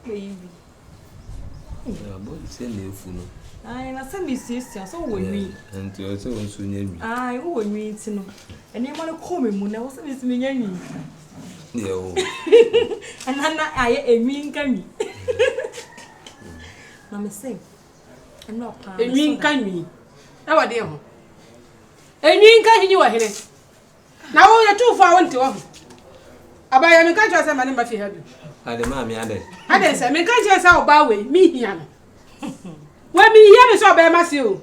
baby. Yeah, but send you food. I na send me sister so we. And you also want to name me. I who we no. And you want to call me Muna, what's this me? Yeah. And I a mean can me. Na me say. I'm not pa. A mean can me. How are you? A mean can you here? Now you're too far went to Abaya me can't just say my name if you have you. I the mammy added. I didn't say me can't just how bow way me here. When me hear me so by myself.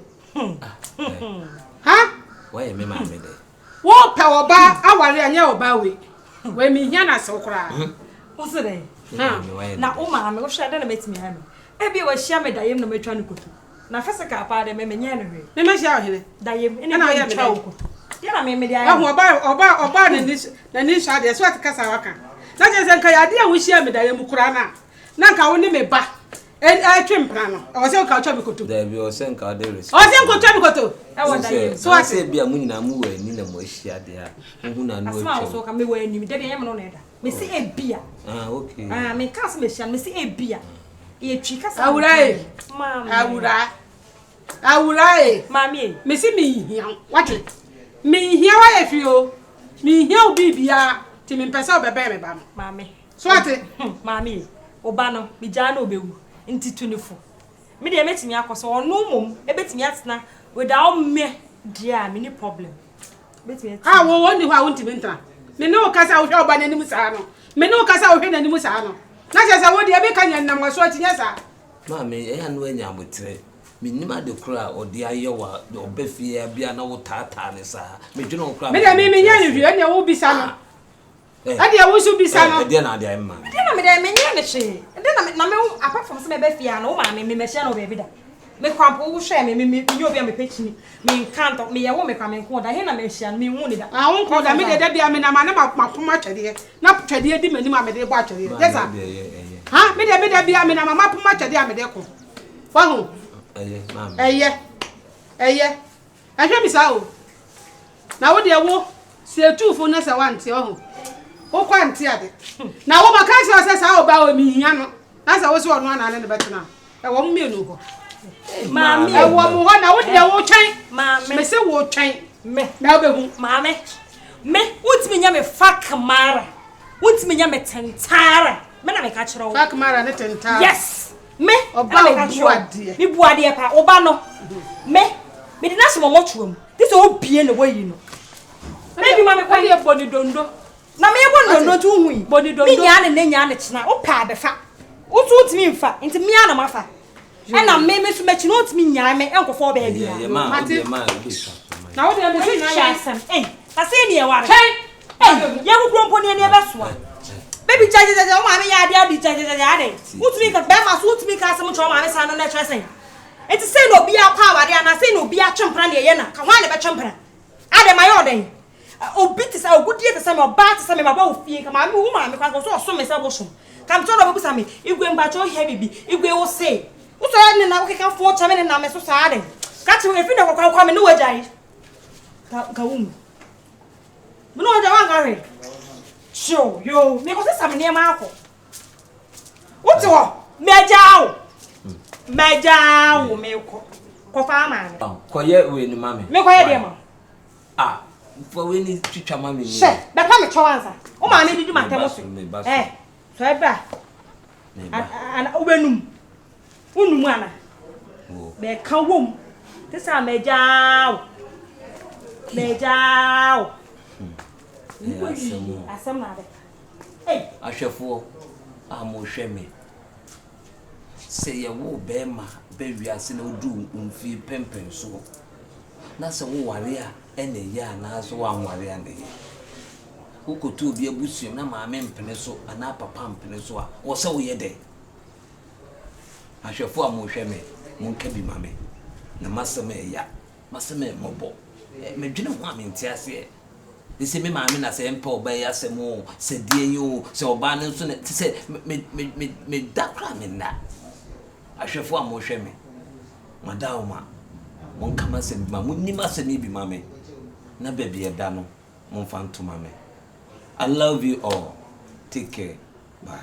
Huh? Why am I mammy? What power bar our real bow way? When me hear so cry. What's it? Now, oh, mamma, what shall I make me hammer? Maybe was shammed I am no mechanical. Now, first a car part of me, me must shout here. Diam, and I am choke. Yeah, I mean, I am about in this, the niche are the sweat Casawaka. That is an idea we share with Diam Kurana. Nanka only me back. And I trim plano. I was your culture to. There be your same car there is. Oh, some culture. I want so I say be a moon and move and Nina Moshia there. And who knows so can be when you did am on it. Me see a beer. Ah, okay. Ah, me cast mission, me see a beer. Ye chicas, I would I, Mamma, I would I, Mammy, me see me, what it? Me here I feel. Me here be beer. Tim in Pesa baby, Mammy. Swat it, Mammy. Obano, Bijano Bew. Into 24. Me dey met me akọ so no mum e betimi atena without me dear me ni problem. Betimi ah wo woni ho a wonti mentra. Me no kasa wo hwe oba nanim saa no. Me no kasa wo hwe nanim saa no. Na chese wo dey be ka nyanam so atinye saa. Ma me e ya no anya abotre. Me nim ade kura ode aye wa obafie bia na wo tata ne saa. Me dwene wo kura. Me dey me nya ne hwe na wo bisa no. Ade a wo so bisa no. Ade na ade ai ma. Ade na me dey me nya ne hwe. Na me apart from say me be fia no ma me share no baby da me kwampo wo share me nyo bia me pechini me can't me ye wo me kwa me nko da he na me share me hu ni da ah wo nko da me de bia me na ma na mapoma twede na twede di mani ma me de bo twede yes ha me de bia me na ma mapoma twede a me de ko wa hu mama ahwe mi sa o na wo de wo se tufu na se wanti o hu wo kwanti ade na wo maka se sa o ba o mi hia no na sa wo se ono ana ne betena e wo mmenu ho mami e wo mo ho na wo de wo twen mami me se wo twen me na wo behu mami me utimi nya me fakmara utimi nya me tentara me na me ka kire wo fakmara ne tentara yes me oba buade mi buade pa oba no me di na se mo motuom this o bie ne wo yi no maybe mami kwa ye boni dondo na me yebo no tu hu yi boni dondo mi nya ne china o pa be fa o tu utimi mfa nti mi ana mafa e na me so mechi no utimi nya me enkofo ba bia mate na wo de be fi na ya sam ka se ne ye ware ye kukro mpo ne be soa baby jaje o ma me ya ade jaje utimi ka be ma so utimi ka sam cho ma me sa no na tresen enti se no bia kwa ware ana se no bia twempra ne ye na ka hwa ne be twempra ade ma yo den obi ti sa ogudie ti sa me oba ti sa me baba ofie ka ma me wu ma me kwa so so me sa bo so kam to no be sa me igwe mba cho he bibi igwe wo se wo so ne na wo keka fo cha me na me so sa ade ka ti we fi na kwa me no wajai ka wu me no wajai wan ka re cho yo me ko se sa me ne ma akọ wo ti wo mejawo me ko fa ma me ko ye we ni ma me ko ye de ma ah for we ni twitwa ma me ni she be pa me chowanza o ma me didi ma temo so so e ba ana obenum unum ana be ka wom te sa mejawo asem na be ahwefo amo hwe me se ye wo be ma be wiase na odu mfi pempen so na se wo ware a ene ya na so wa ware ane ukotu obi abusuam na maame mpene so ana papa mpene so a wo se wo ye de ahwefo amo hwe me monka bi mame na maseme ya maseme mobo medwene ho amenti ase ese me maame na se mpa oba ya se mo se die yo se oba ne so ne se me dakra me na ahwefo amo hwe me madawma monka masem ma munni masem bi mame na baby eda no monfa ntoma me. I love you all. Take care. Bye.